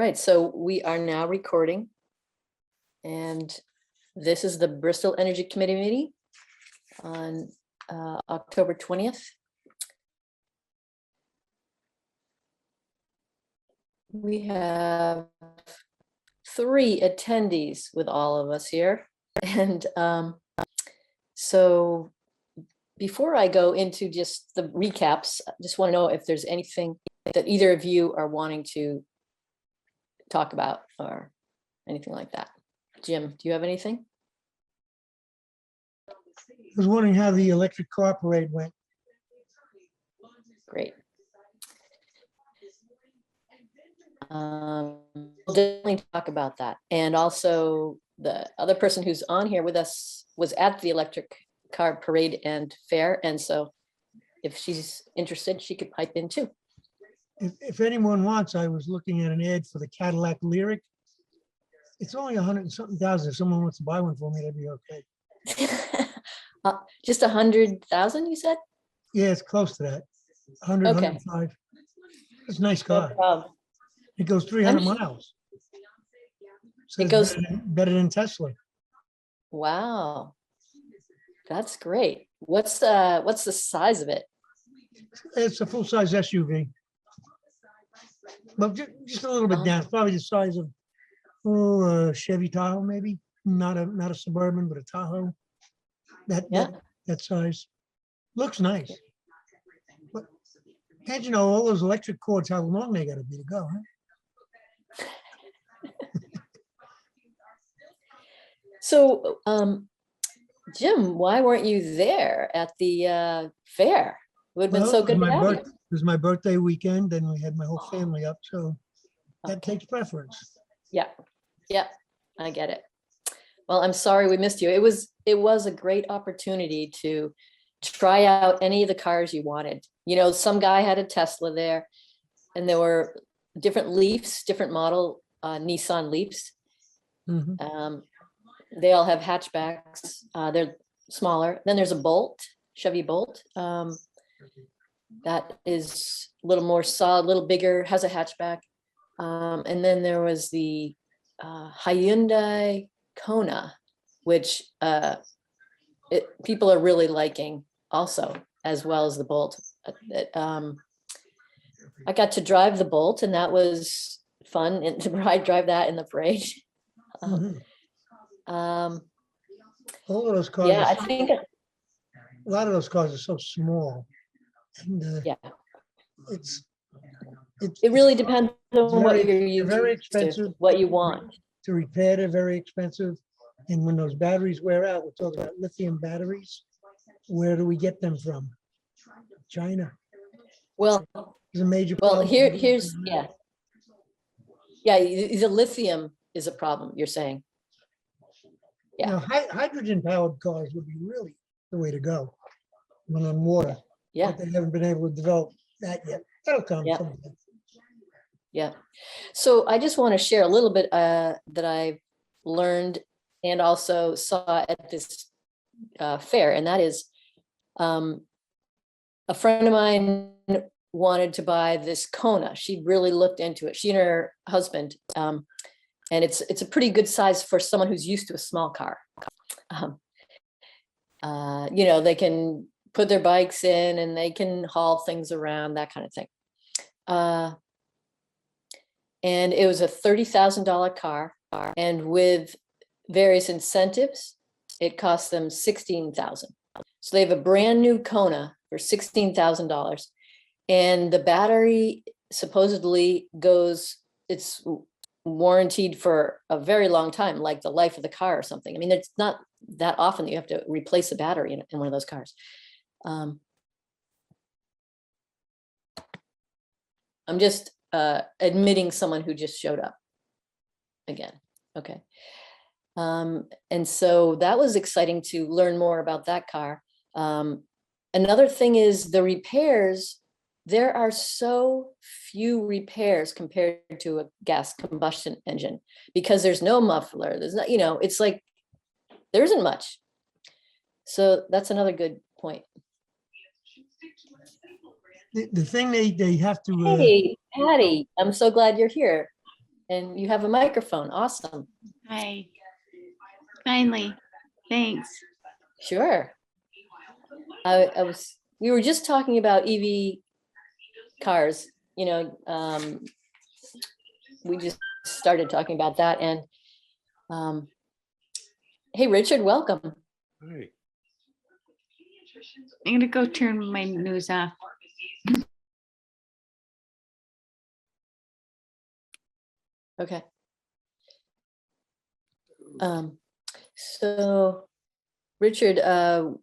right, so we are now recording. And this is the Bristol Energy Committee meeting on October 20th. We have 3 attendees with all of us here. And so before I go into just the recaps, I just want to know if there's anything that either of you are wanting to talk about or anything like that. Jim, do you have anything? I was wondering how the electric car parade went. Great. We'll definitely talk about that. And also the other person who's on here with us was at the electric car parade and fair. And so if she's interested, she could pipe in too. If anyone wants, I was looking at an ad for the Cadillac Lyric. It's only 100 and something thousand. If someone wants to buy one for me, that'd be okay. Just 100,000, you said? Yeah, it's close to that. 100, Okay. 105. It's a nice No car. problem. It goes 300 miles. So It goes- better than Tesla. Wow. That's great. What's the size of it? It's a full-size SUV. But just a little bit down. It's probably the size of a Chevy Tahoe, maybe. Not a Suburban, but a Tahoe. That size. Looks nice. But can't you know all those electric cords, how long they gotta be to go, huh? So, Jim, why weren't you there at the fair? It would have been Well, so good to have you. It was my birthday weekend and we had my whole family up, so that Okay. takes preference. Yeah, I get it. Well, I'm sorry we missed you. It was a great opportunity to try out any of the cars you wanted. You know, some guy had a Tesla there, and there were different Leafs, different model Nissan Leafs. Mhm. They all have hatchbacks. They're smaller. Then there's a Bolt, Chevy Bolt. That is a little more solid, a little bigger, has a hatchback. And then there was the Hyundai Kona, which people are really liking also, as well as the Bolt. I got to drive the Bolt, and that was fun, and to drive that in the parade. Mhm. All of those cars. Yeah, are I think, a lot of those cars are so small. And yeah, it's it really depends on what very- you're they're used very to, expensive. what you want. to repair. They're very expensive. And when those batteries wear out, we're talking about lithium batteries. Where do we get them from? China. Well, It's a major well, problem. here's, yeah. Yeah, the lithium is a problem, you're saying. You know, hydrogen powered cars would be really the way to go when on water. Yeah, But they haven't been able to develop that yet. That'll come Yeah. someday. yeah. So I just want to share a little bit that I've learned and also saw at this fair, and that is a friend of mine wanted to buy this Kona. She really looked into it, she and her husband. And it's a pretty good size for someone who's used to a small car. You know, they can put their bikes in and they can haul things around, that kind of thing. And it was a $30,000 car, and with various incentives, it cost them $16,000. So they have a brand new Kona for $16,000, and the battery supposedly it's warranted for a very long time, like the life of the car or something. I mean, it's not that often that you have to replace a battery in one of those cars. I'm just admitting someone who just showed up again. Okay. And so that was exciting to learn more about that car. Another thing is the repairs. There are so few repairs compared to a gas combustion engine, because there's no muffler. There's not, you know, it's like there isn't much. So that's another good point. The thing they have to. Hey, Patty, I'm so glad you're here. and you have a microphone. Awesome. Hi. Finally. Thanks. Sure. We were just talking about EV cars, you know, we just started talking about that, and hey, Richard, welcome. Hi. I'm gonna go turn my news off. Okay. So Richard,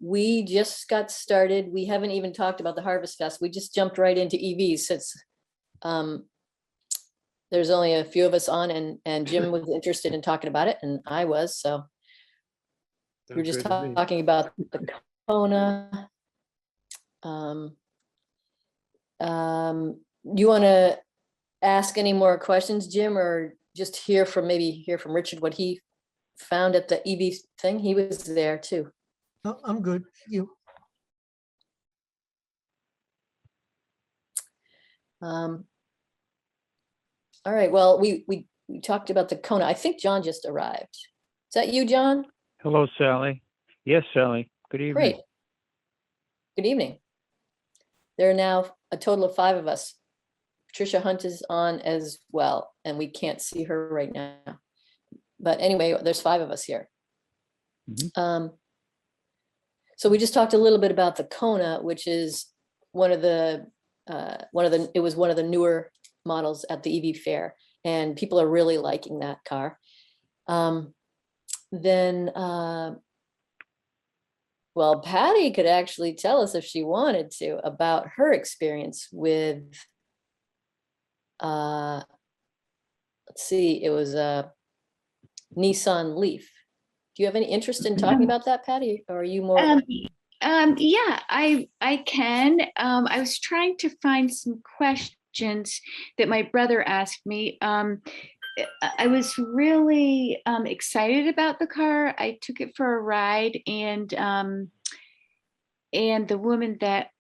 we just got started. We haven't even talked about the Harvest Fest. We just jumped right into EVs since there's only a few of us on, and Jim was interested in talking about it, and I was, so we're just talking about the Kona. You want to ask any more questions, Jim, or just hear from Richard what he found at the EV thing? He was there too. No, I'm good. Thank you. All right, well, we talked about the Kona. I think John just arrived. Is that you, John? Hello, Sally. Yes, Sally. Good evening. Great. Good evening. There are now a total of 5 of us. Patricia Hunt is on as well, and we can't see her right now. But anyway, there's 5 of us here. Mhm. So we just talked a little bit about the Kona, which is one of the newer models at the EV fair, and people are really liking that car. Well, Patty could actually tell us if she wanted to about her experience with, let's see, it was a Nissan Leaf. Do you have any interest in talking about that, Patty? Or are you more? Yeah, I can. I was trying to find some questions that my brother asked me. I was really excited about the car. I took it for a ride, and the woman that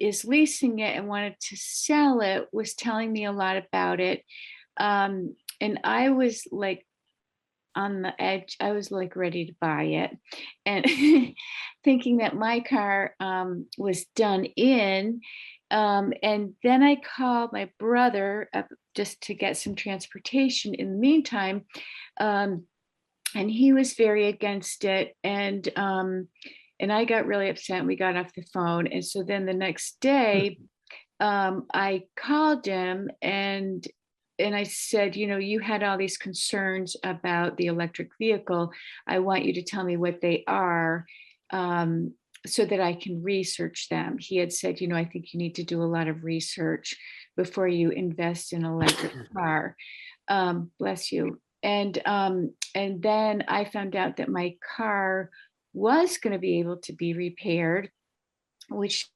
is leasing it and wanted to sell it was telling me a lot about it. And I was like on the edge. I was like ready to buy it, and thinking that my car was done in. And then I called my brother up just to get some transportation in the meantime. And he was very against it. And I got really upset, and we got off the phone. And so then the next day, I called him, and I said, you know, you had all these concerns about the electric vehicle. I want you to tell me what they are, so that I can research them. He had said, you know, I think you need to do a lot of research before you invest in an electric car. Bless you. And then I found out that my car was going to be able to be repaired, which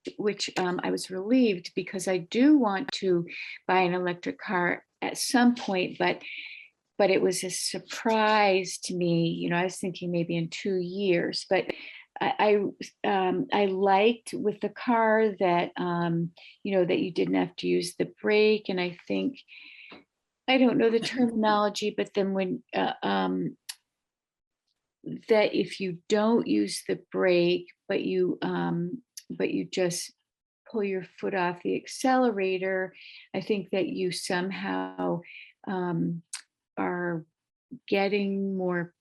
I was relieved, because I do want to buy an electric car at some point, but it was a surprise to me. You know, I was thinking maybe in 2 years, but I liked with the car that, you know, that you didn't have to use the brake. And I think, I don't know the terminology, but then when, that if you don't use the brake, but you just pull your foot off the accelerator, I think that you somehow are getting more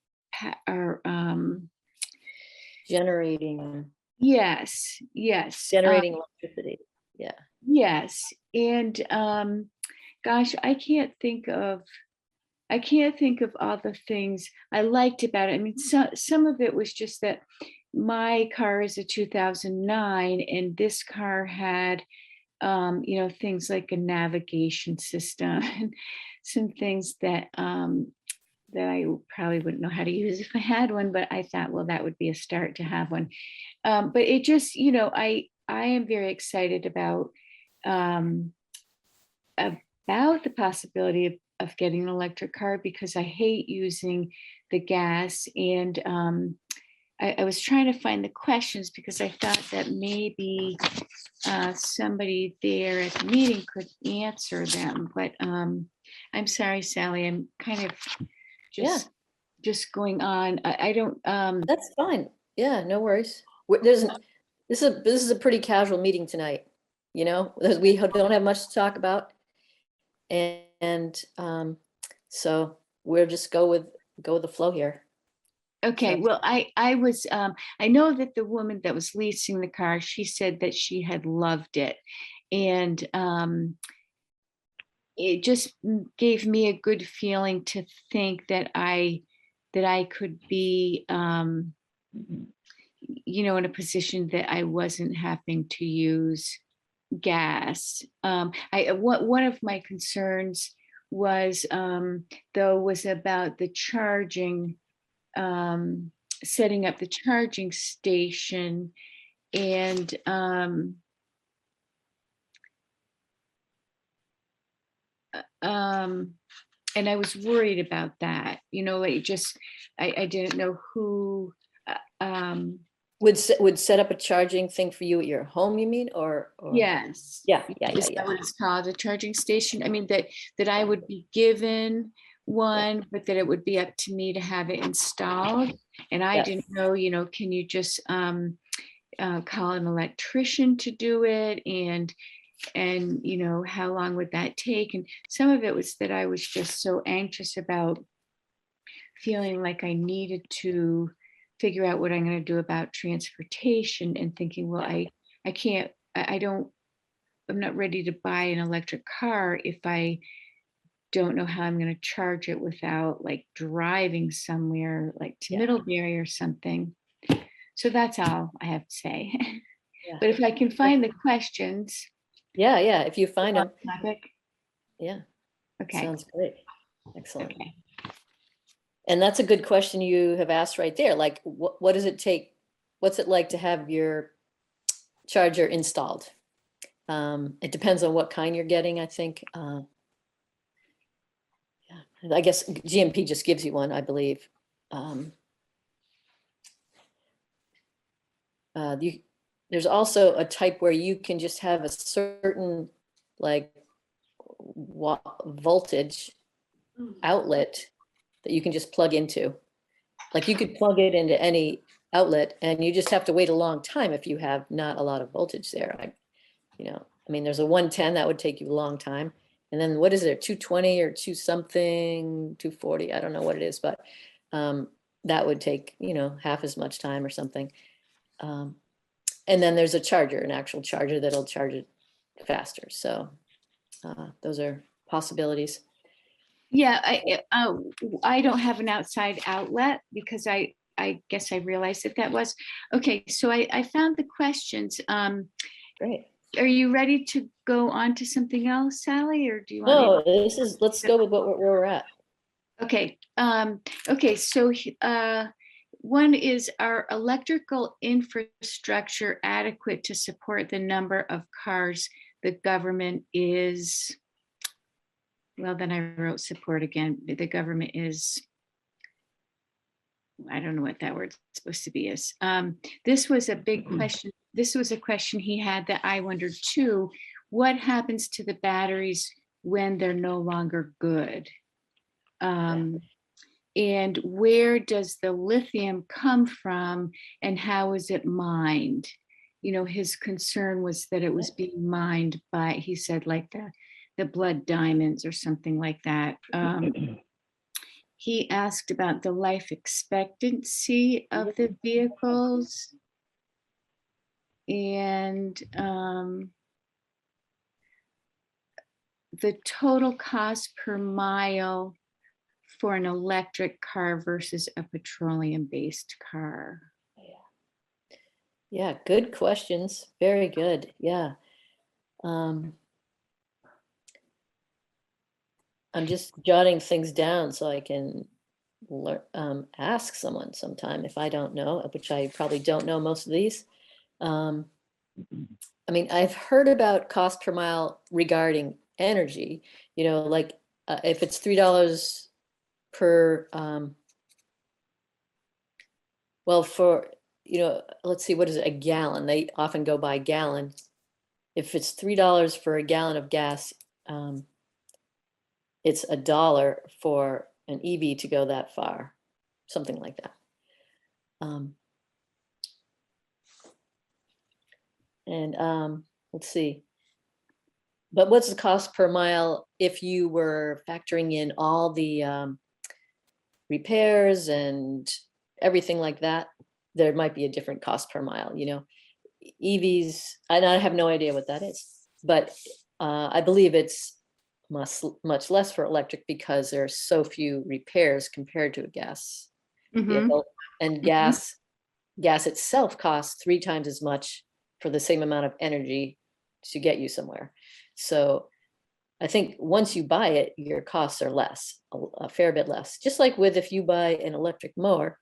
Generating generating electricity. Yeah. Yes. And gosh, I can't think of all the things I liked about it. I mean, some of it was just that my car is a 2009, and this car had, you know, things like a navigation system and some things that that I probably wouldn't know how to use if I had one, but I thought, well, that would be a start to have one. But it just, you know, I am very excited about the possibility of getting an electric car, because I hate using the gas. And I was trying to find the questions, because I thought that maybe somebody there at the meeting could answer them, but I'm sorry, Sally. I'm kind of Yeah. just going on. I don't, That's fine. Yeah, no worries. There's, this is a pretty casual meeting tonight, you know, we don't have much to talk about. And so we'll just go with the flow here. okay, So- well, I was, I know that the woman that was leasing the car, she said that she had loved it. And it just gave me a good feeling to think that I could be, you know, in a position that I wasn't having to use gas. One of my concerns was, though, was about the charging, setting up the charging station, and and I was worried about that. You know, like just I didn't know who. Would set up a charging thing for you at your home, you mean, or? Yes. Yeah, yeah, Is yeah, that what it's called, a charging station? I mean, that I would be given one, but that it would be up to me to have it installed. And I Yes. didn't know, you know, can you just call an electrician to do it? And you know, how long would that take? And some of it was that I was just so anxious about feeling like I needed to figure out what I'm going to do about transportation, and thinking, well, I can't, I'm not ready to buy an electric car if I don't know how I'm going to charge it without like driving somewhere like to Yeah. Middlebury or something. So that's all I have to say. Yeah. But if I can find the questions. Yeah, yeah, if you find them, Topic. yeah, Okay. sounds great. Excellent. Okay. And that's a good question you have asked right there. Like, what does it take? What's it like to have your charger installed? It depends on what kind you're getting, I think. Yeah, I guess GMP just gives you one, I believe. There's also a type where you can just have a certain like voltage outlet that you can just plug into. Like you could plug it into any outlet and you just have to wait a long time if you have not a lot of voltage there. I mean, there's a 110 that would take you a long time. And then what is it, 220 or 2 something, 240? I don't know what it is, but that would take, half as much time or something. And then there's a charger, an actual charger that'll charge it faster. So those are possibilities. Yeah, I don't have an outside outlet because I guess I realized that was okay. So I found the questions. Great. Are you ready to go on to something else, Sally, or do you want me No, let's go with where we're at. Okay. Okay. So one is, our electrical infrastructure adequate to support the number of cars the government is? Well, then I wrote support again. The government is, I don't know what that word's supposed to be is. This was a big question. This was a question he had that I wondered too. What happens to the batteries when they're no longer good? And where does the lithium come from and how is it mined? You know, his concern was that it was being mined by, he said, like the blood diamonds or something like that. He asked about the life expectancy of the vehicles, and the total cost per mile for an electric car versus a petroleum-based car. Yeah, good questions. Very good. Yeah. I'm just jotting things down so I can ask someone sometime if I don't know, which I probably don't know most of these. I mean, I've heard about cost per mile regarding energy, like if it's $3 per, well, for, let's see, what is it, a gallon? They often go by gallon. If it's $3 for a gallon of gas, it's $1 for an EV to go that far, something like that. Let's see. But what's the cost per mile if you were factoring in all the repairs and everything like that? There might be a different cost per mile, you know. EVs, and I have no idea what that is, but I believe it's much less for electric because there are so few repairs compared to a gas vehicle. And gas itself costs 3 times as much for the same amount of energy to get you somewhere. So I think once you buy it, your costs are less, a fair bit less. Just like with if you buy an electric mower,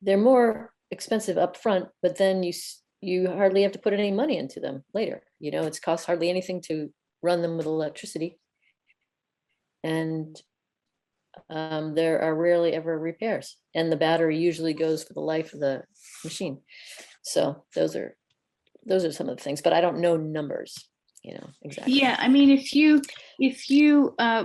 they're more expensive up front, but then you hardly have to put any money into them later. You know, it's costs hardly anything to run them with electricity. And there are rarely ever repairs. And the battery usually goes for the life of the machine. So those are some of the things, but I don't know numbers, you know, exactly. Yeah, I mean, if you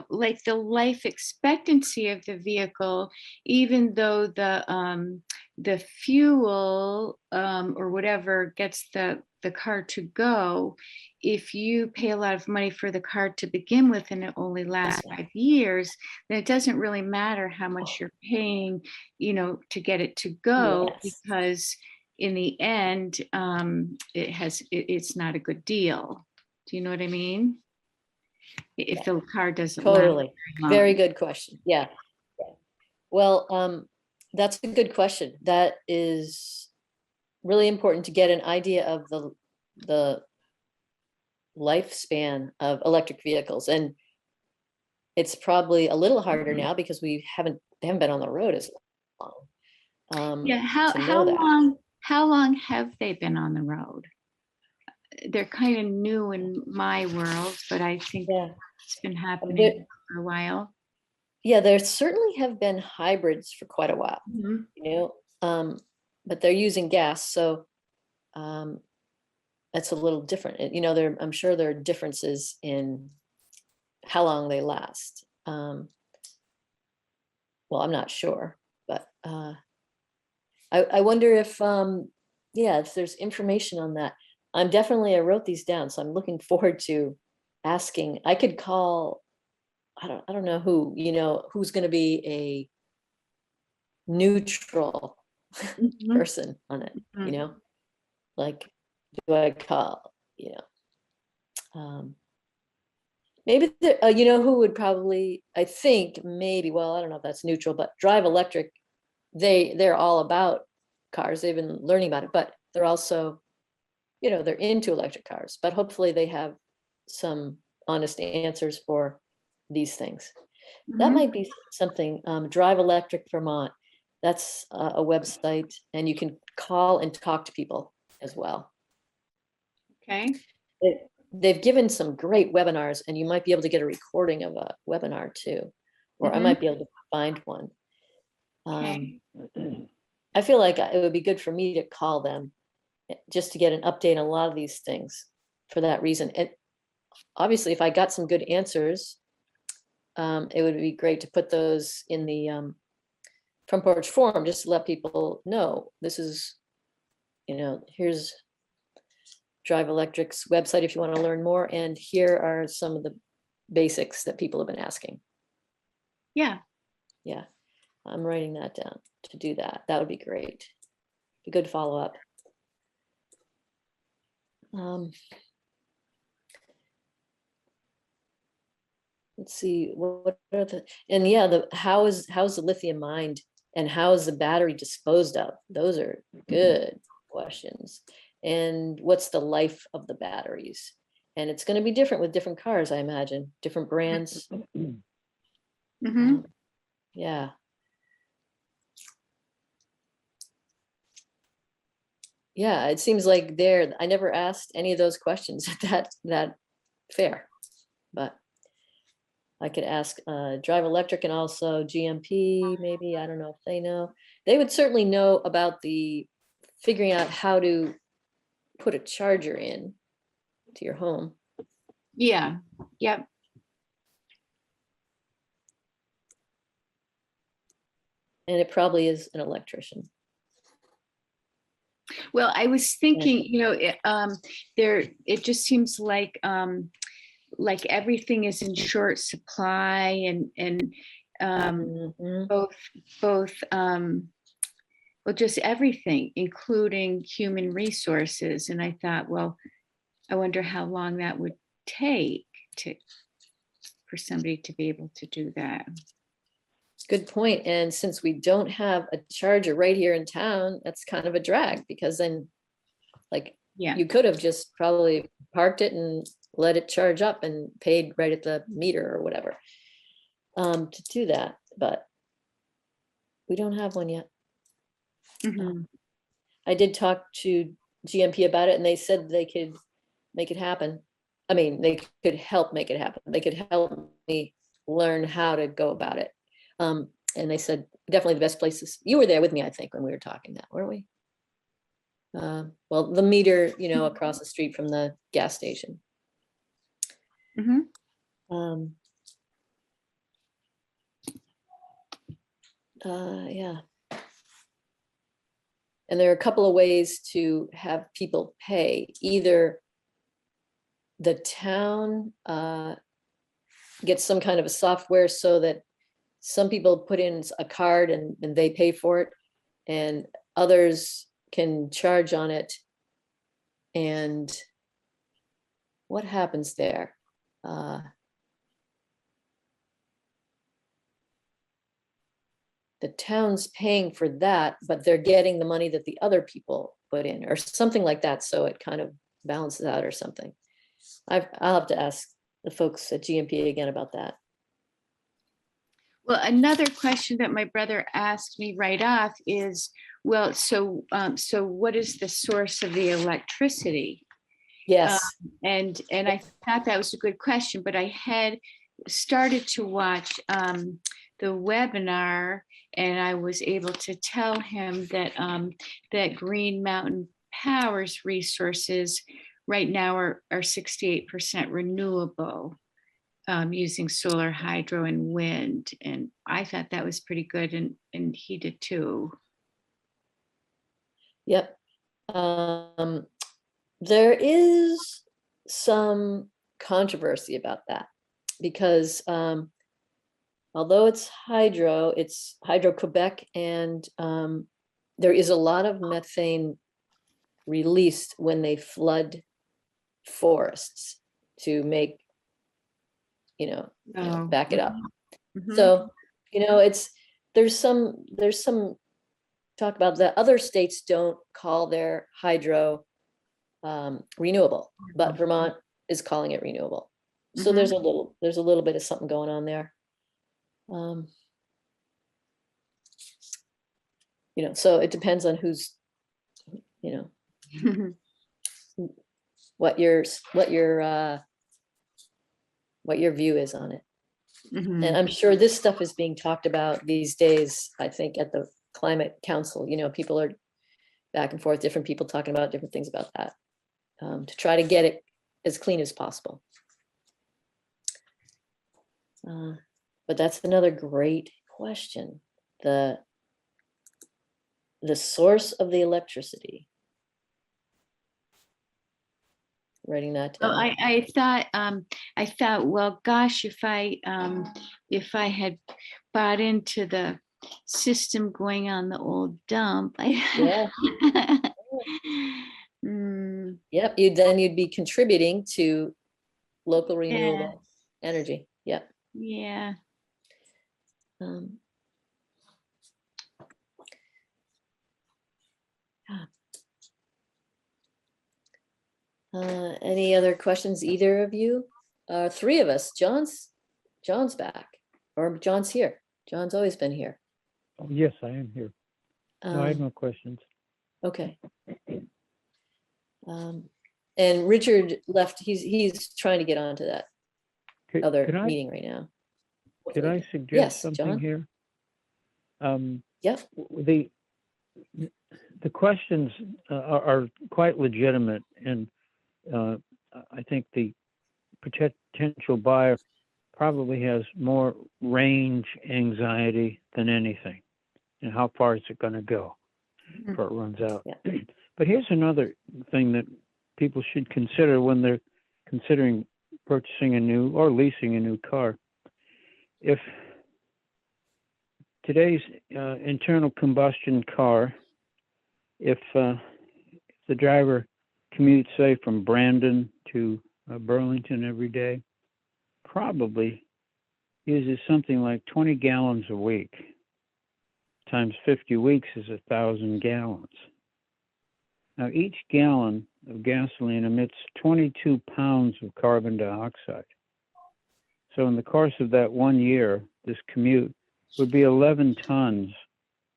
like the life expectancy of the vehicle, even though the fuel or whatever gets the car to go, if you pay a lot of money for the car to begin with and it only lasts 5 years, then it doesn't really matter how much you're paying, you know, to get it to go, Yes. because in the end, it's not a good deal. Do you know what I mean? If the car doesn't last Totally. very Very long. good question. Yeah. Well, that's a good question. That is really important to get an idea of the lifespan of electric vehicles. And it's probably a little harder now because they haven't been on the road as long. Yeah, to know that. how long have they been on the road? They're kind of new in my world, but I think Yeah. it's been happening for a while. Yeah, there certainly have been hybrids for quite a while, Mhm. you know, but they're using gas, so that's a little different. You know, I'm sure there are differences in how long they last. Well, I'm not sure, but I wonder if yeah, if there's information on that. I wrote these down, so I'm looking forward to asking. I could call, I don't know who, you know, who's going to be a neutral Mhm. person on it, you know, like, do I call, you know, maybe you know who would probably, I think maybe, well, I don't know if that's neutral, but Drive Electric, they're all about cars. They've been learning about it, but they're also, you know, they're into electric cars, but hopefully they have some honest answers for these things. That Mhm. might be something. Drive Electric Vermont, that's a website, and you can call and talk to people as well. Okay. They've given some great webinars, and you might be able to get a recording of a webinar too, or I Mhm. might be able to find one. Okay. I feel like it would be good for me to call them just to get an update on a lot of these things for that reason. And obviously, if I got some good answers, it would be great to put those in the front porch forum, just to let people know this is, you know, here's Drive Electric's website if you want to learn more, and here are some of the basics that people have been asking. Yeah. Yeah, I'm writing that down to do that. That would be great. Be good follow up. Let's see, what are the, and yeah, how's the lithium mined and how is the battery disposed of? Those are good questions. And what's the life of the batteries? And it's going to be different with different cars, I imagine, different brands. Mhm. Yeah. Yeah, it seems like I never asked any of those questions at that fair, but I could ask Drive Electric and also GMP, maybe, I don't know if they know. They would certainly know about the figuring out how to put a charger in to your home. Yeah. Yep. And it probably is an electrician. Well, I was thinking, it just seems like everything is in short supply and Mhm. both well, just everything, including human resources. And I thought, well, I wonder how long that would take for somebody to be able to do that. Good point. And since we don't have a charger right here in town, that's kind of a drag, because then like Yeah. you could have just probably parked it and let it charge up and paid right at the meter or whatever to do that, but we don't have one yet. Mhm. I did talk to GMP about it and they said they could make it happen. I mean, they could help make it happen. They could help me learn how to go about it. And they said definitely the best places. You were there with me, I think, when we were talking that, weren't we? Well, the meter, across the street from the gas station. Mhm. Yeah. And there are a couple of ways to have people pay. Either the town gets some kind of a software so that some people put in a card and they pay for it, and others can charge on it. And what happens there? The town's paying for that, but they're getting the money that the other people put in or something like that. So it kind of balances out or something. I'll have to ask the folks at GMP again about that. Well, another question that my brother asked me right off is, well, so what is the source of the electricity? Yes. And I thought that was a good question, but I had started to watch the webinar, and I was able to tell him that that Green Mountain Power's resources right now are 68% renewable, using solar, hydro, and wind. And I thought that was pretty good, and he did too. Yep. There is some controversy about that because although it's Hydro Quebec, and there is a lot of methane released when they flood forests to make, Oh. back it up. Mhm. So, there's some talk about that. Other states don't call their hydro renewable, but Vermont is calling it renewable. So Mhm. there's a little bit of something going on there. So it depends on who's, what your view is on it. Mhm. And I'm sure this stuff is being talked about these days, I think, at the Climate Council. People are back and forth, different people talking about different things about that, to try to get it as clean as possible. But that's another great question. The source of the electricity. Writing that Well, down. I thought, well, gosh, if I had bought into the system going on the old dump, Yeah. Mm, Yep. You'd be contributing to local yeah, renewable energy. Yep. yeah. Um, any other questions, either of you? Three of us. John's back, or John's here. John's always been here. Oh, yes, I am here. No, I have no questions. Okay. And Richard left. He's trying to get onto that other Could I meeting right now. suggest Yes, something John? here? Yep. The questions are quite legitimate, and I think the potential buyer probably has more range anxiety than anything. and how far is it going to go Mhm. before it runs out. Yeah. But here's another thing that people should consider when they're considering purchasing a new or leasing a new car. If today's internal combustion car, if the driver commutes, say, from Brandon to Burlington every day, probably uses something like 20 gallons a week. Times 50 weeks is 1,000 gallons. Now, each gallon of gasoline emits 22 pounds of carbon dioxide. So in the course of that 1 year, this commute would be 11 tons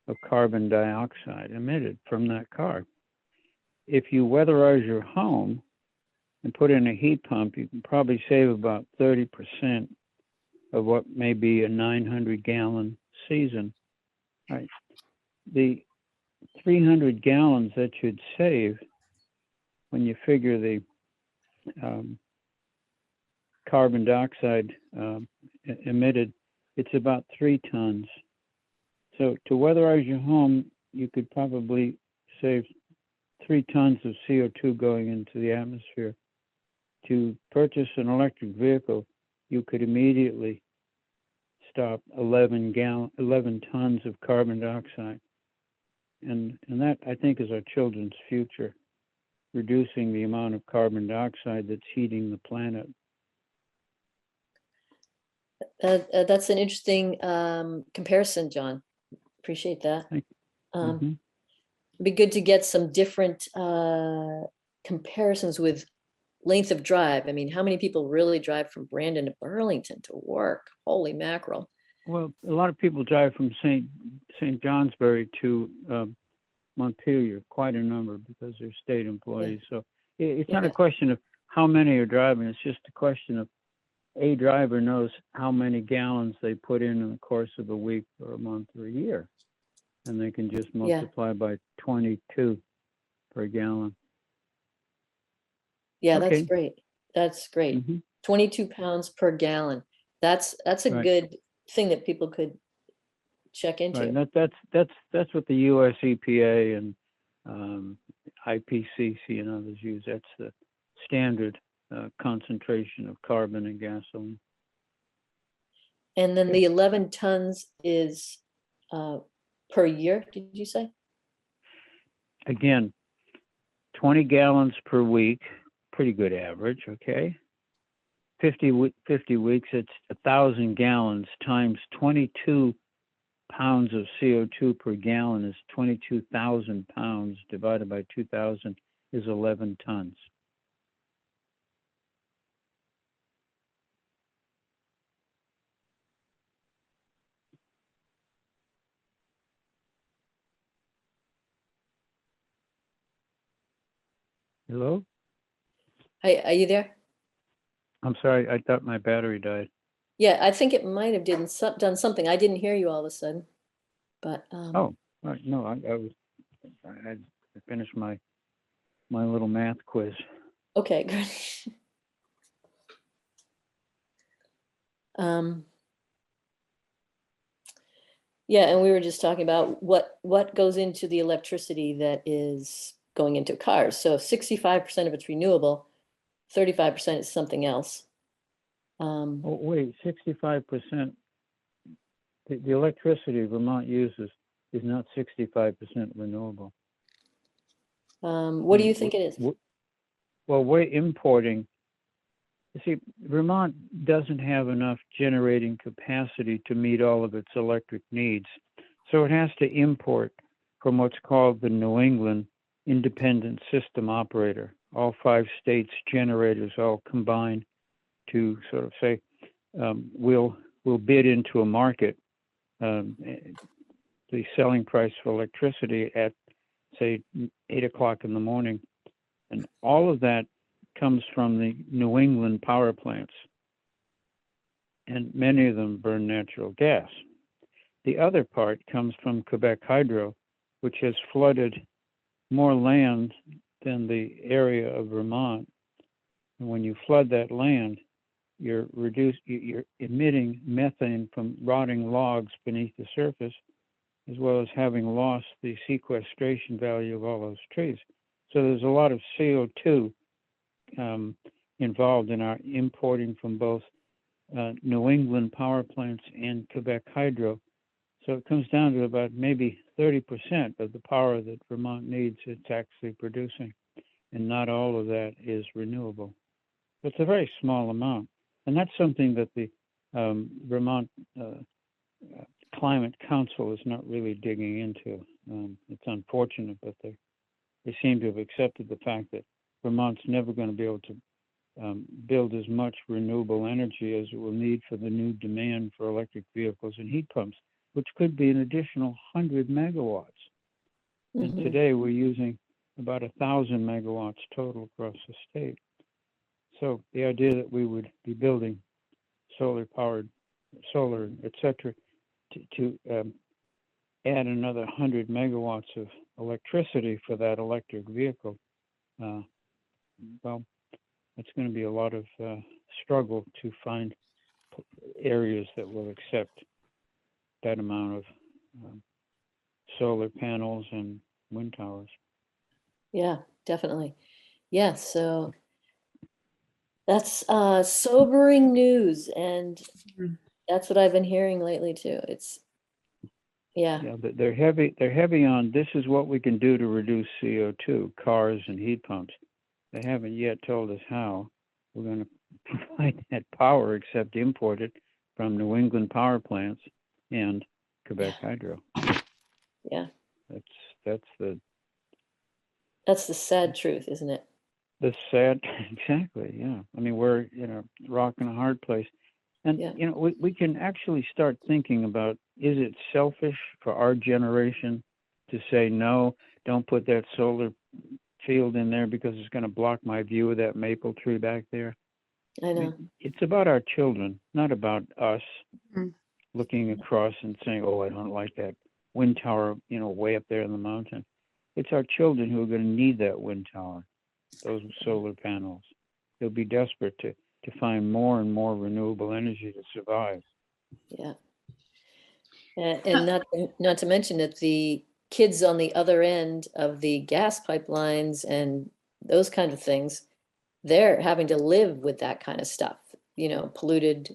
of carbon dioxide emitted from that car. If you weatherize your home and put in a heat pump, you can probably save about 30% of what may be a 900-gallon season. Right. The 300 gallons that you'd save when you figure the carbon dioxide emitted, it's about 3 tons. So to weatherize your home, you could probably save 3 tons of CO2 going into the atmosphere. To purchase an electric vehicle, you could immediately stop 11 tons of carbon dioxide. And that, I think, is our children's future, reducing the amount of carbon dioxide that's heating the planet. That's an interesting comparison, John. Appreciate that. Mhm. It'd be good to get some different comparisons with length of drive. I mean, how many people really drive from Brandon to Burlington to work? Holy mackerel. Well, a lot of people drive from St. Johnsbury to Montpelier, quite a number, because they're state employees. So it's not a Yeah. question of how many are driving. It's just a question of a driver knows how many gallons they put in the course of a week or a month or a year. And they can just multiply by 22 per gallon. Yeah, that's Okay. great. That's great. Mhm. 22 pounds per gallon. That's a Right. good thing that people could check into. Right. That's what the US EPA and IPCC and others use. That's the standard concentration of carbon in gasoline. And then Okay. the 11 tons is per year, did you say? Again, 20 gallons per week, pretty good average, okay? 50 weeks, it's 1,000 gallons times 22 pounds of CO2 per gallon is 22,000 pounds divided by 2,000 is 11 tons. Hello? Hey, are you there? I'm sorry, I thought my battery died. Yeah, I think it might have done something. I didn't hear you all of a sudden, but Oh, right. No, I finished my little math quiz. okay, good. Yeah, and we were just talking about what goes into the electricity that is going into cars. So 65% of it's renewable, 35% is something else. Oh, wait, 65%. The electricity Vermont uses is not 65% renewable. What do you think it is? Well, we're importing. You see, Vermont doesn't have enough generating capacity to meet all of its electric needs. So it has to import from what's called the New England Independent System Operator. All 5 states' generators all combine to sort of say, we'll bid into a market the selling price for electricity at, say, 8 o'clock in the morning. And all of that comes from the New England power plants. And many of them burn natural gas. The other part comes from Quebec Hydro, which has flooded more land than the area of Vermont. And when you flood that land, you're emitting methane from rotting logs beneath the surface, as well as having lost the sequestration value of all those trees. So there's a lot of CO2 involved in our importing from both New England power plants and Quebec hydro. So it comes down to about maybe 30% of the power that Vermont needs it's actually producing. And not all of that is renewable. It's a very small amount. And that's something that the Vermont Climate Council is not really digging into. It's unfortunate, but they seem to have accepted the fact that Vermont's never going to be able to build as much renewable energy as it will need for the new demand for electric vehicles and heat pumps, which could be an additional 100 megawatts. And Mhm. today we're using about 1,000 megawatts total across the state. So the idea that we would be building solar-powered, solar, et cetera, to add another 100 megawatts of electricity for that electric vehicle, well, it's going to be a lot of struggle to find areas that will accept that amount of solar panels and wind towers. Yeah, definitely. Yeah, so that's sobering news, and that's what I've been hearing lately too. It's yeah, Yeah, but they're heavy on this is what we can do to reduce CO2, cars and heat pumps. They haven't yet told us how we're going to provide that power except import it from New England power plants and Quebec hydro. yeah. That's the That's the sad truth, isn't it? sad exactly, yeah. I mean, we're in a rock and a hard place. And Yeah. you know, we can actually start thinking about, is it selfish for our generation to say no, don't put that solar field in there because it's going to block my view of that maple tree back there? I I know. mean, it's about our children, not about us Mm. looking across and saying, oh, I don't like that wind tower, you know, way up there in the mountain. It's our children who are going to need that wind tower, those solar panels. They'll be desperate to find more and more renewable energy to survive. Yeah. And not to mention that the kids on the other end of the gas pipelines and those kind of things, they're having to live with that kind of stuff, you know, polluted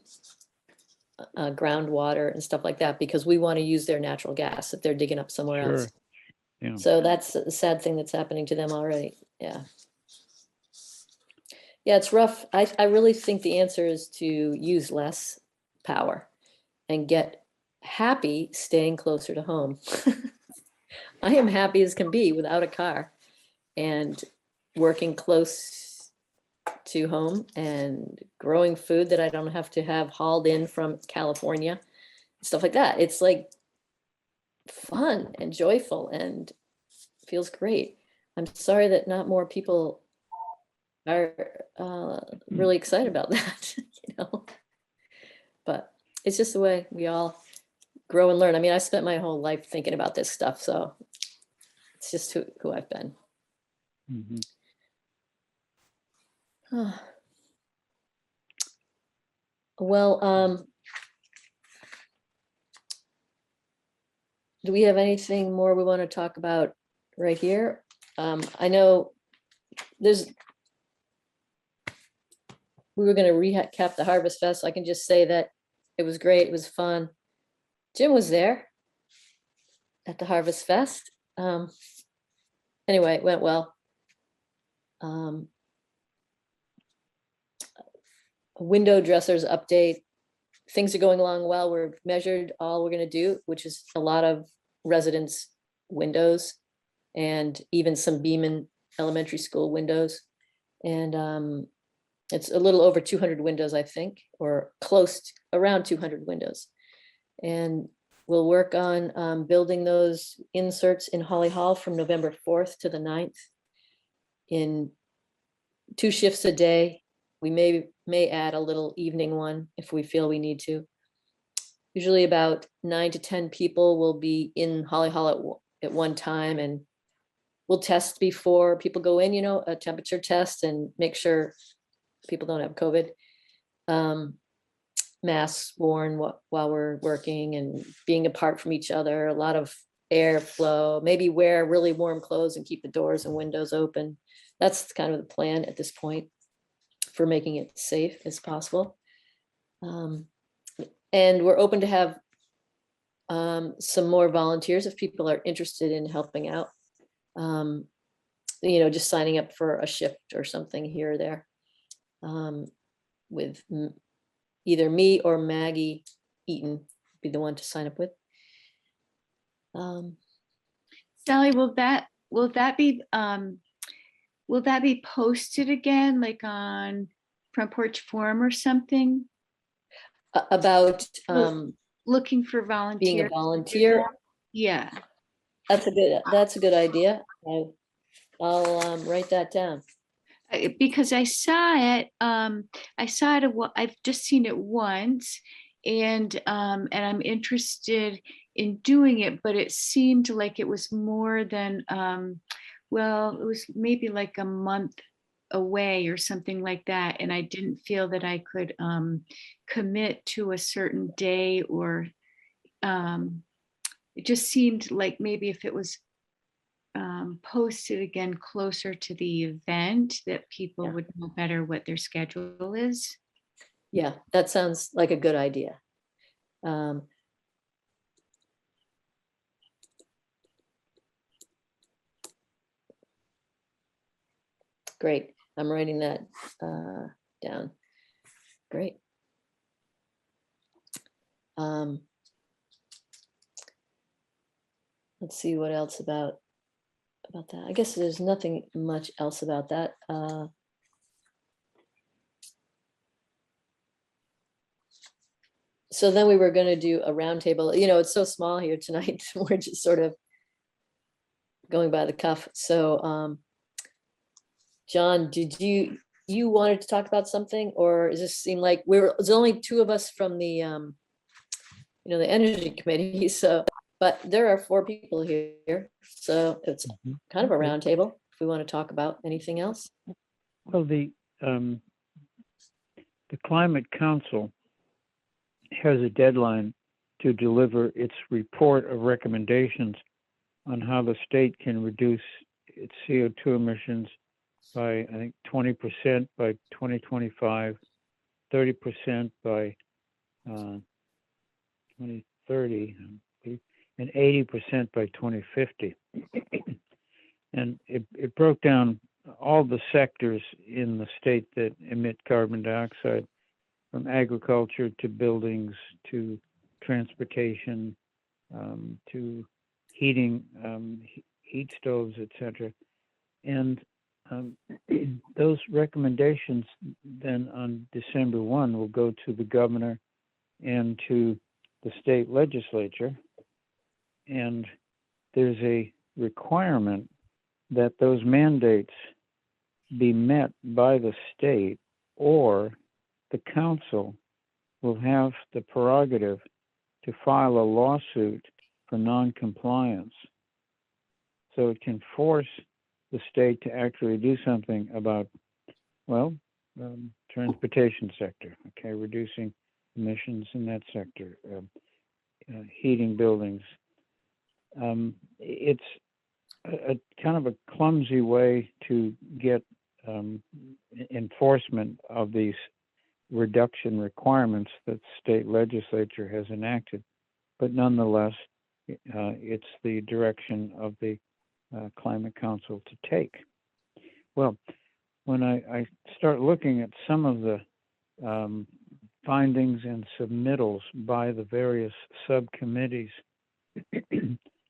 groundwater and stuff like that, because we want to use their natural gas if they're digging up somewhere else. Sure. Yeah. So that's a sad thing that's happening to them already. Yeah. Yeah, it's rough. I really think the answer is to use less power and get happy staying closer to home. I am happy as can be without a car and working close to home and growing food that I don't have to have hauled in from California, stuff like that. It's like fun and joyful and feels great. I'm sorry that not more people are really excited about that, you know. But it's just the way we all grow and learn. I mean, I spent my whole life thinking about this stuff, so it's just who I've been. Mm-hmm. Well, do we have anything more we want to talk about right here? I know we were going to recap the Harvest Fest. So I can just say that it was great. It was fun. Jim was there at the Harvest Fest. Anyway, it went well. Window dressers update. Things are going along well. We're measured all we're going to do, which is a lot of residents' windows and even some Beaman Elementary School windows. And it's a little over 200 windows, I think, or close to around 200 windows. And we'll work on building those inserts in Holly Hall from November 4th to the 9th in 2 shifts a day. We may add a little evening one if we feel we need to. Usually about 9 to 10 people will be in Holly Hall at one time, and we'll test before people go in, you know, a temperature test and make sure people don't have COVID. masks worn while we're working and being apart from each other, a lot of airflow, maybe wear really warm clothes and keep the doors and windows open. That's kind of the plan at this point for making it safe as possible. And we're open to have some more volunteers if people are interested in helping out. Just signing up for a shift or something here or there, with either me or Maggie Eaton be the one to sign up with. Sally, will that be posted again, like on Front Porch Forum or something? About Looking for being a volunteers. volunteer. Yeah. That's a good idea. I'll write that down. Because I saw it, I've just seen it once, and I'm interested in doing it, but it seemed like it was more than, well, it was maybe like a month away or something like that, and I didn't feel that I could commit to a certain day, or it just seemed like maybe if it was posted again closer to the event, that people would know better what their schedule is. Yeah, that sounds like a good idea. Great. I'm writing that down. Great. Let's see what else about that. I guess there's nothing much else about that. So then we were going to do a roundtable. It's so small here tonight. We're just sort of going by the cuff. So, John, did you wanted to talk about something, or does this seem like there's only two of us from the the energy committee? So, but there are 4 people here, so it's kind of a roundtable if we want to talk about anything else. Well, the Climate Council has a deadline to deliver its report of recommendations on how the state can reduce its CO2 emissions by, I think, 20% by 2025, 30% by 2030, and 80% by 2050. And it broke down all the sectors in the state that emit carbon dioxide, from agriculture to buildings to transportation to heating, heat stoves, etc. And those recommendations then on December 1 will go to the governor and to the state legislature. And there's a requirement that those mandates be met by the state, or the council will have the prerogative to file a lawsuit for non-compliance. So it can force the state to actually do something about, transportation sector, okay, reducing emissions in that sector, heating buildings. It's a kind of a clumsy way to get enforcement of these reduction requirements that the state legislature has enacted, but nonetheless, it's the direction of the Climate Council to take. Well, when I start looking at some of the findings and submittals by the various subcommittees,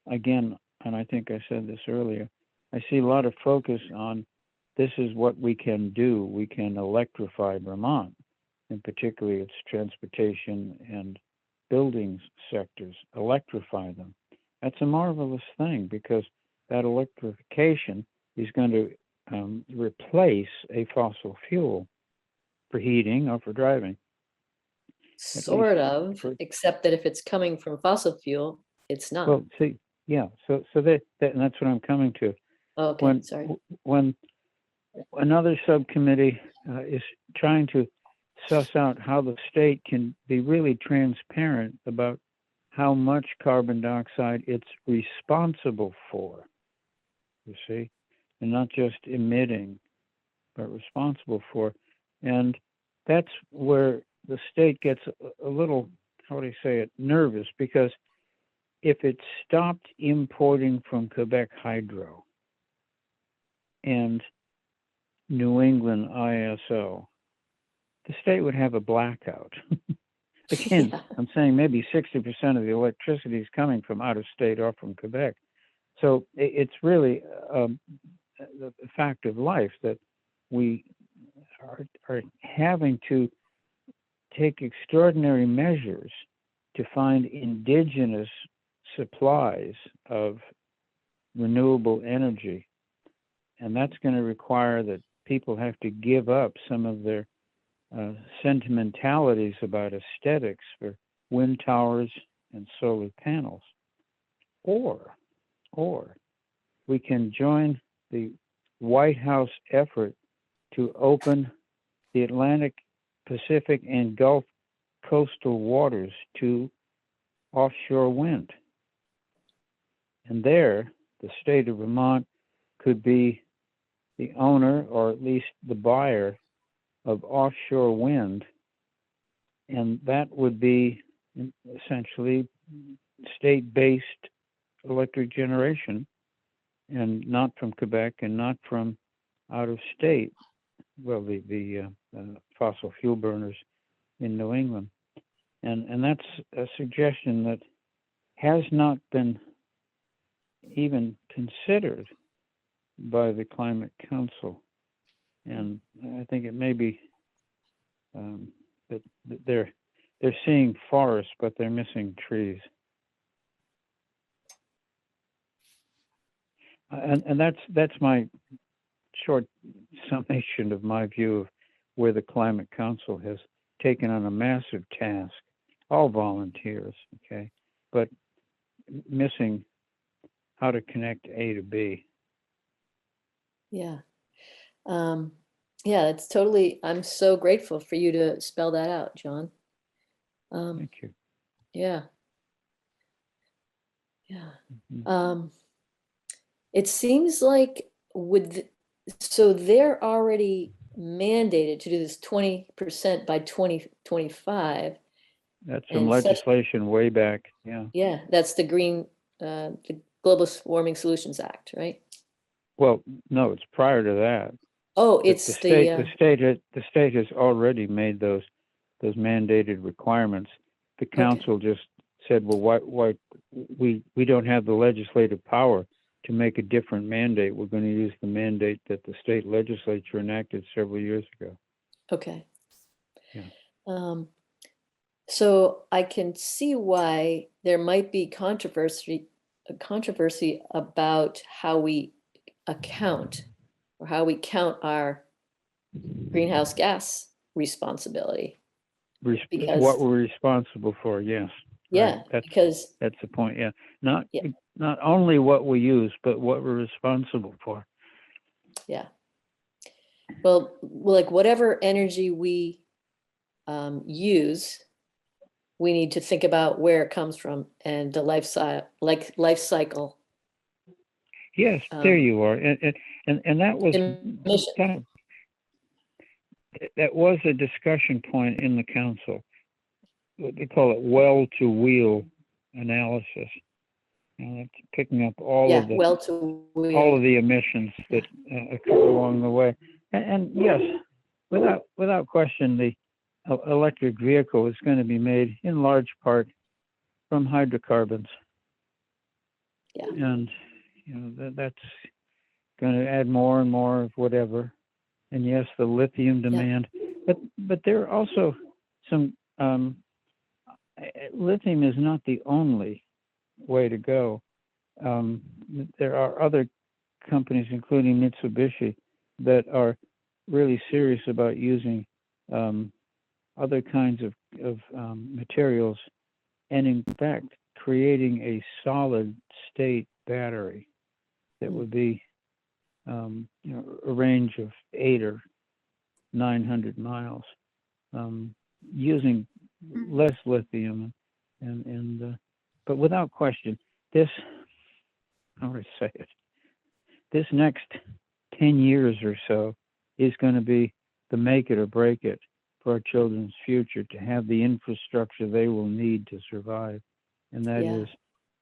again, and I think I said this earlier, I see a lot of focus on this is what we can do. We can electrify Vermont, and particularly its transportation and buildings sectors, electrify them. That's a marvelous thing, because that electrification is going to replace a fossil fuel for heating or for driving. Sort of, except that if it's coming from fossil fuel, it's not. Well, see, yeah, so that and that's what I'm coming to. Okay, sorry. When another subcommittee is trying to suss out how the state can be really transparent about how much carbon dioxide it's responsible for, you see, and not just emitting, but responsible for. And that's where the state gets a little, how do you say it, nervous, because if it stopped importing from Quebec Hydro and New England ISO, the state would have a blackout. Again, Yeah. I'm saying maybe 60% of the electricity is coming from out of state or from Quebec. So it's really a fact of life that we are having to take extraordinary measures to find indigenous supplies of renewable energy. And that's going to require that people have to give up some of their sentimentalities about aesthetics for wind towers and solar panels. Or we can join the White House effort to open the Atlantic, Pacific, and Gulf coastal waters to offshore wind. And there, the state of Vermont could be the owner, or at least the buyer, of offshore wind. And that would be essentially state-based electric generation, and not from Quebec and not from out of state. Well, the fossil fuel burners in New England. And that's a suggestion that has not been even considered by the Climate Council. And I think it may be that they're seeing forests, but they're missing trees. And that's my short summation of my view of where the Climate Council has taken on a massive task, all volunteers, okay, but missing how to connect A to B. Yeah. Yeah, it's totally, I'm so grateful for you to spell that out, John. Thank you. Yeah. Yeah. Mhm. It seems like so they're already mandated to do this 20% by 2025. That's some And such, legislation way back. Yeah. yeah, that's the Global Warming Solutions Act, right? Well, no, it's prior to that. Oh, The it's state has already made those mandated requirements. The council just said, well, why we don't have the legislative power to make a different mandate. We're going to use the mandate that the state legislature enacted several years ago. okay. Yeah. So I can see why there might be controversy about how we account or how we count our greenhouse gas responsibility. Because What we're responsible for, yes. yeah, Right. because That's the point. Yeah. yeah, Not only what we use, but what we're responsible for. yeah. Well, like whatever energy we use, we need to think about where it comes from and the life cycle. Yes, there you are. And that was Emission. that was a discussion point in the council. They call it well-to-wheel analysis. It's picking up all of the emissions that occur along the way. And yes, without question, the electric vehicle is going to be made in large part from hydrocarbons. Yeah. And that's going to add more and more of whatever. And yes, the lithium demand, but there are also some lithium is not the only way to go. There are other companies, including Mitsubishi, that are really serious about using other kinds of materials, and in fact, creating a solid state battery that would be a range of 800 or 900 miles. using less lithium, but without question, this, how would I say it? This next 10 years or so is going to be the make it or break it for our children's future, to have the infrastructure they will need to survive. And that Yeah. is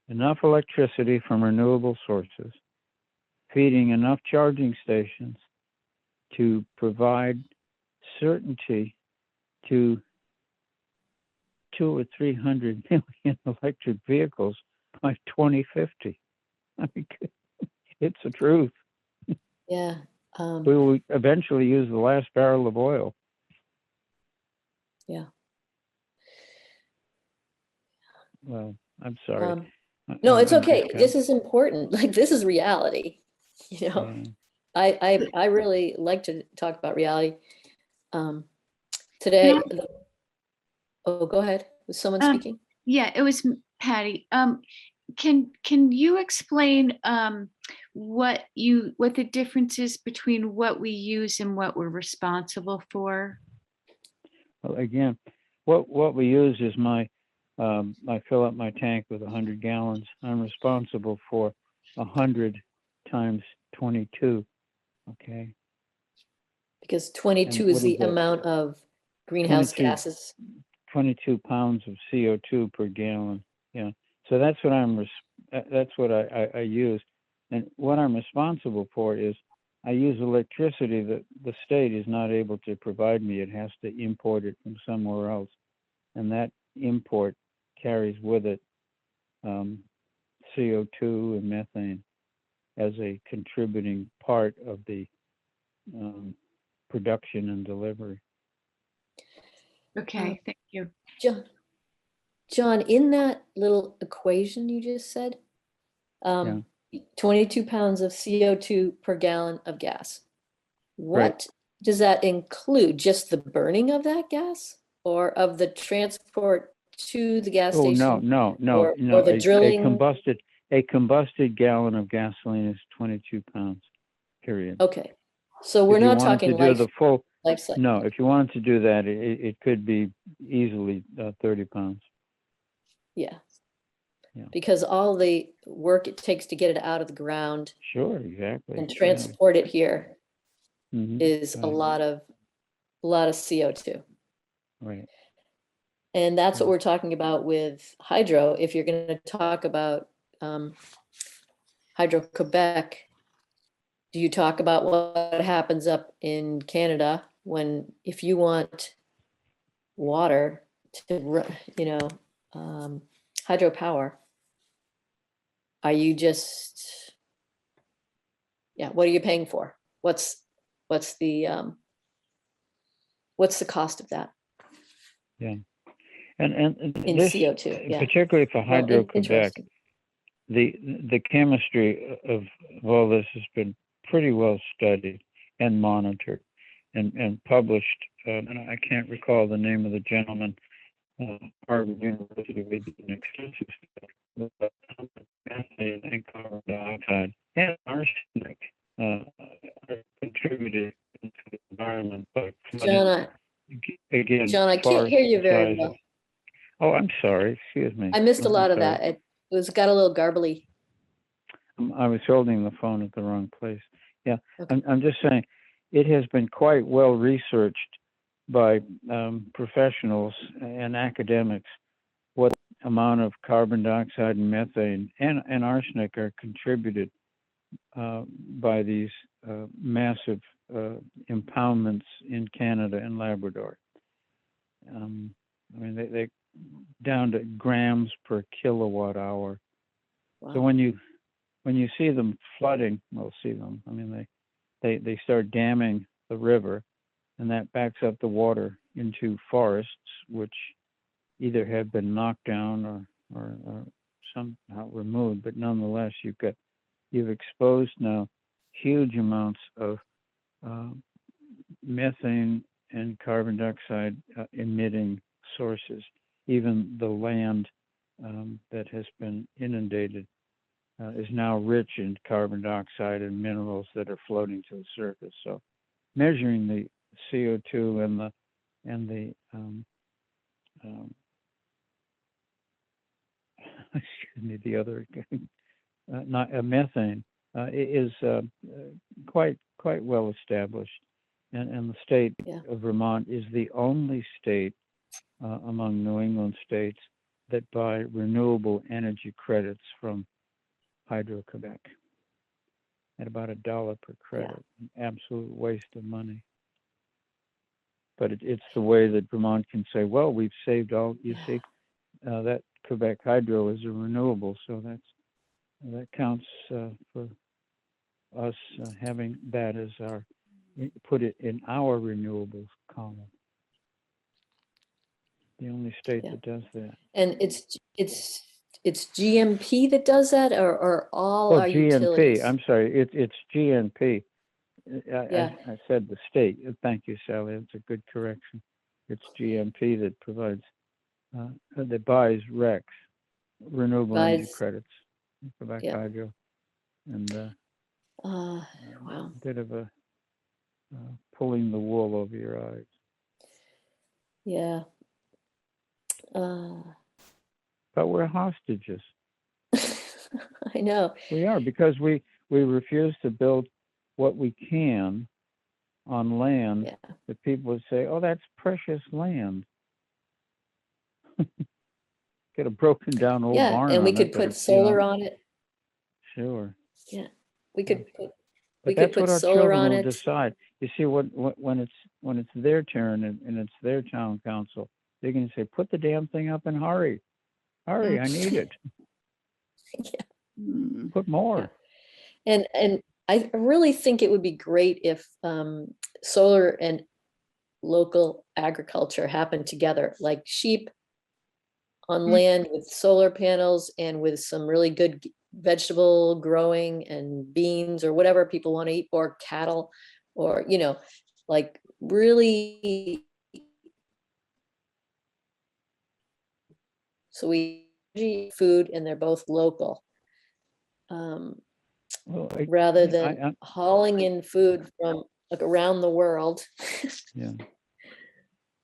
enough electricity from renewable sources, feeding enough charging stations to provide certainty to 200 or 300 million electric vehicles by 2050. I mean, it's the truth. Yeah. We will eventually use the last barrel of oil. Yeah. Well, I'm sorry. No, it's I'm just okay. kind This is important. Like, this is reality. You know, yeah. I really like to talk about reality. Today, oh, go ahead. Was someone Um, speaking? Yeah, it was Patty. Can you explain what the difference is between what we use and what we're responsible for? Well, again, what we use is I fill up my tank with 100 gallons. I'm responsible for 100 times 22. Okay. Because And 22 is what the is that? amount of greenhouse 22 gases. 22 pounds of CO2 per gallon. Yeah. So that's what that's what I use. And what I'm responsible for is I use electricity that the state is not able to provide me. It has to import it from somewhere else. And that import carries with it CO2 and methane as a contributing part of the production and delivery. Okay, thank you. John, in that little equation you just said, 22 pounds of CO2 per gallon of gas. What does that include? Just the burning of that gas, or of the transport to the gas Oh, station? no. Or the drilling? A combusted gallon of gasoline is 22 pounds, period. Okay, so we're If you not wanted talking to do the full, life cycle. no, if you wanted to do that, it could be easily 30 pounds. Yeah. Yeah. Because all the work it takes to get it out of the ground Sure, exactly. and transport it here Mhm, is a lot of CO2. right. And that's what Yeah. we're talking about with hydro. If you're going to talk about Hydro Quebec, do you talk about what happens up in Canada if you want water to, hydropower? Are you just, what are you paying for? What's the cost of that? Yeah. And In this, CO2, yeah. particularly for Well, Hydro Quebec, interesting. the chemistry of all this has been pretty well studied and monitored and published. And I can't recall the name of the gentleman. Harvard University, we did an extensive study with methane and carbon dioxide and arsenic contributed into the environment by flooding. John, I can't hear you very well. Oh, I'm sorry. Excuse me. I missed a I'm lot of sorry. that. It got a little garbly. I was holding the phone at the wrong place. Yeah, Okay. I'm just saying it has been quite well researched by professionals and academics what amount of carbon dioxide and methane and arsenic are contributed by these massive impoundments in Canada and Labrador. I mean, they down to grams per kilowatt hour. Wow. So when you see them flooding, well, see them. I mean, they start damming the river, and that backs up the water into forests, which either have been knocked down or somehow removed. But nonetheless, you've exposed now huge amounts of methane and carbon dioxide emitting sources. Even the land that has been inundated is now rich in carbon dioxide and minerals that are floating to the surface. So measuring the CO2 and the and the excuse me, the other not methane is quite well established, and the state Yeah. of Vermont is the only state among New England states that buy renewable energy credits from Hydro-Quebec at about $1 per credit. An absolute waste of money. But it's the way that Vermont can say, well, we've saved all. You Yeah. see, that Quebec Hydro is a renewable, so that counts for us having that as our, put it in our renewables column. The only state Yeah. that does that. And it's GMP that does that, or all Oh, our GNP. utilities? I'm sorry. It's GNP. Yeah. I said the state. Thank you, Sally. That's a good correction. It's GMP that provides, that buys RECs, renewable energy Buys- credits, Quebec Yeah. Hydro, and Wow. a bit of a pulling the wool over your eyes. Yeah. But we're hostages. I know. We are, because we refuse to build what we can on land Yeah. that people would say, oh, that's precious land. Get a broken down old Yeah, barn and we on could it, put but solar on it. sure. Yeah, we could put, But we could that's put what our solar children on will it. decide. You see, when it's their turn and it's their town council, they're going to say, put the damn thing up and hurry. Hurry, I need it. Mm. Put more. And I really think it would be great if solar and local agriculture happened together, like sheep on Mm. land with solar panels and with some really good vegetable growing and beans or whatever people want to eat, or cattle, or, like really. So we eat food and they're both local. Well, Rather than hauling in food from like around the world. yeah.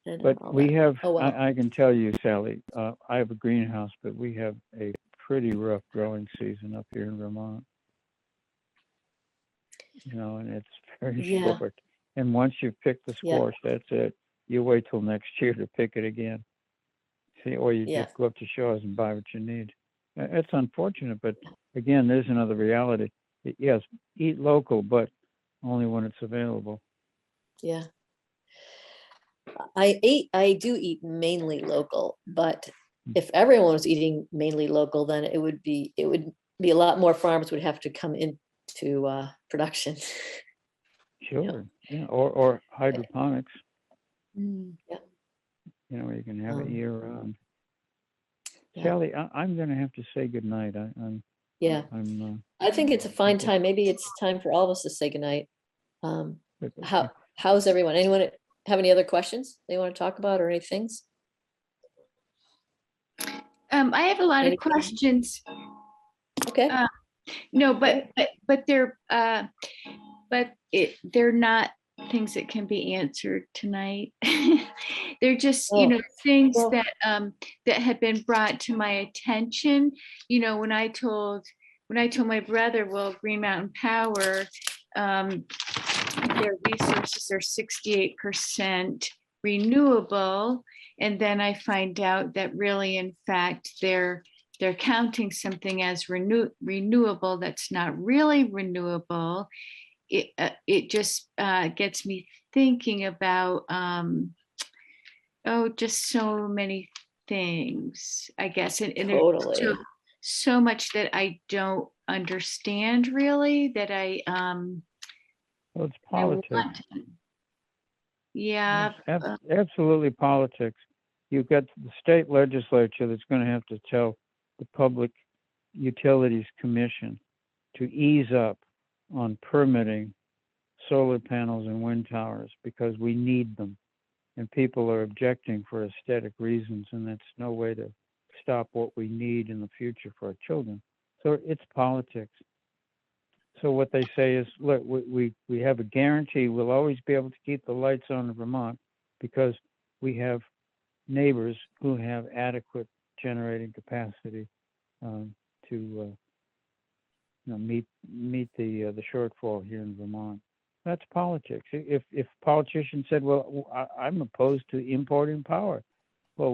and But all we that. have, Oh, well. I can tell you, Sally, I have a greenhouse, but we have a pretty rough growing season up here in Vermont. And it's very Yeah. short. And once you've picked the Yeah. squash, that's it. You wait till next year to pick it again. See, or you Yeah. just go up to Shaw's and buy what you need. It's unfortunate, but again, there's another reality. Yes, eat local, but only when it's available. Yeah. I do eat mainly local, but if everyone was eating mainly local, then it would be a lot more farms would have to come into production. Sure. Yeah. Or hydroponics. Mm. You can have it year round. Yeah. Sally, I'm going to have to say goodnight. Yeah. I think it's a fine time. Maybe it's time for all of us to say goodnight. How's everyone? Anyone have any other questions they want to talk about, or any things? I have a lot of Any- questions. Okay. No, but they're they're not things that can be answered tonight. They're just things well- that had been brought to my attention. When I told my brother, well, Green Mountain Power, their resources are 68% renewable, and then I find out that really, in fact, they're counting something as renewable that's not really renewable. It just gets me thinking about just so many things, I guess, and Totally. there's so much that I don't understand really, that I Well, it's I politics. want. Yeah. Absolutely politics. You've got the state legislature that's going to have to tell the Public Utilities Commission to ease up on permitting solar panels and wind towers, because we need them. And people are objecting for aesthetic reasons, and that's no way to stop what we need in the future for our children. So it's politics. So what they say is, look, we have a guarantee we'll always be able to keep the lights on in Vermont, because we have neighbors who have adequate generating capacity to meet the shortfall here in Vermont. That's politics. If politicians said, "Well, I'm opposed to importing power," well,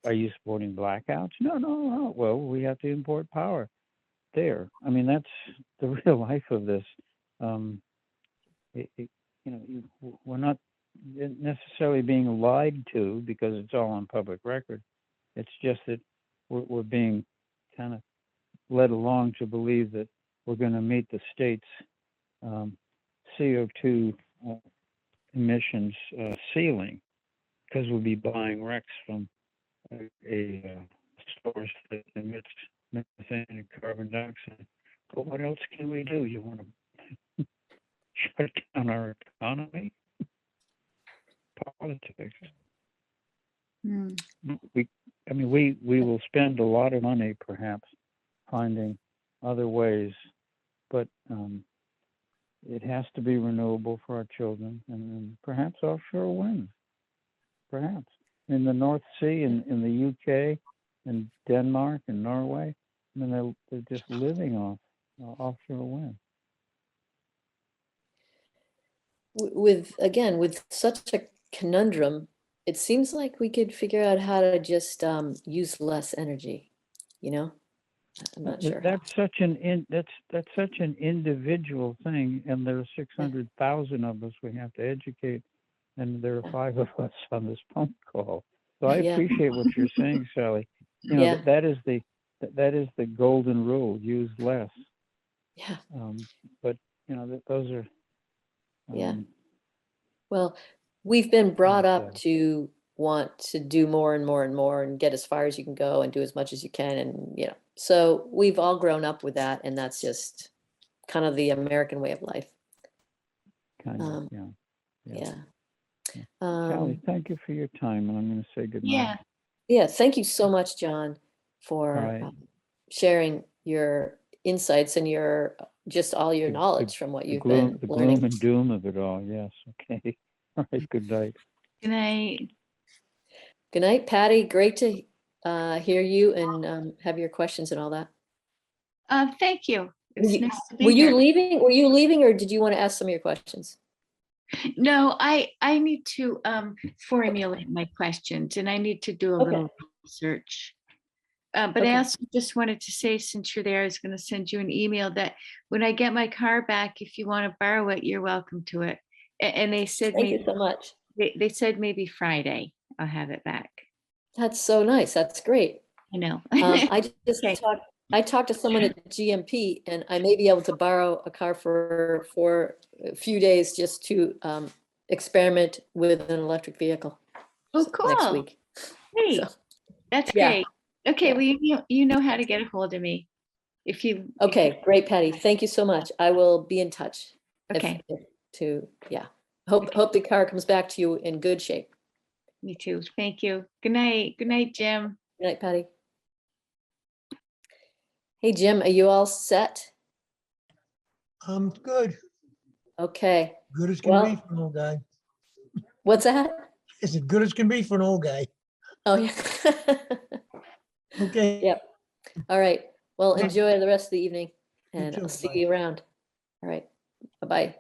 are you supporting blackouts? No. Well, we have to import power. There. I mean, that's the real life of this. We're not necessarily being lied to because it's all on public record. It's just that we're being kind of led along to believe that we're going to meet the state's CO2 emissions ceiling because we'll be buying RECs from a source that emits methane and carbon dioxide. But what else can we do? You want to shut down our economy? Politics. Hmm. We will spend a lot of money perhaps finding other ways, but it has to be renewable for our children, and perhaps offshore wind, perhaps in the North Sea, in the UK, in Denmark, and Norway. I mean, they're just living off offshore wind. With such a conundrum, it seems like we could figure out how to just use less energy, I'm not sure. That's such an individual thing, and there are 600,000 of us we have to educate, and there are 5 of us on this phone call. So I Yeah. appreciate what you're saying, Sally. Yeah. That is the golden rule: use less. Yeah. But those are. Yeah. Well, we've been brought up Okay. to want to do more and more and more and get as far as you can go and do as much as you can. And, so we've all grown up with that. And that's just kind of the American way of life. Kind of, Um, yeah. Yeah. Sally, thank you for your time, and I'm going to say goodnight. Yeah. Yeah. Thank you so much, John, for All right. sharing your insights and just all your knowledge from what you've been The learning. gloom and doom of it all. Yes. Okay. All right. Good night. Good night. Good night, Patty. Great to hear you and have your questions and all that. Thank you. It Were was you, nice to be were you here. leaving? Were you leaving, or did you want to ask some of your questions? No, I need to formulate my questions, and I need to do a Okay. little research. But Okay. I also just wanted to say, since you're there, I was going to send you an email that when I get my car back, if you want to borrow it, you're welcome to it. And they said Thank you maybe so much. they said maybe Friday I'll have it back. That's so nice. That's great. I know. I Okay. talked to someone at GMP, and I may be able to borrow a car for a few days just to experiment with an electric vehicle. Oh, Next cool. week. Great. So, That's yeah. great. Okay, Yeah. well, you know how to get a hold of me. If you Okay, great, Patty. Thank you so much. I will be in touch. Okay. Hope the car comes back to you in good shape. Me too. Thank you. Good night. Good night, Jim. Good night, Patty. Hey, Jim, are you all set? Good. Okay. Good as can be Well, for an old guy. what's that? Is it good as can be for an old guy? Oh, yeah. Okay. Yep. All right. Well, Thank you. enjoy the rest of the evening, and too. I'll see Bye. you around. All right. Bye-bye.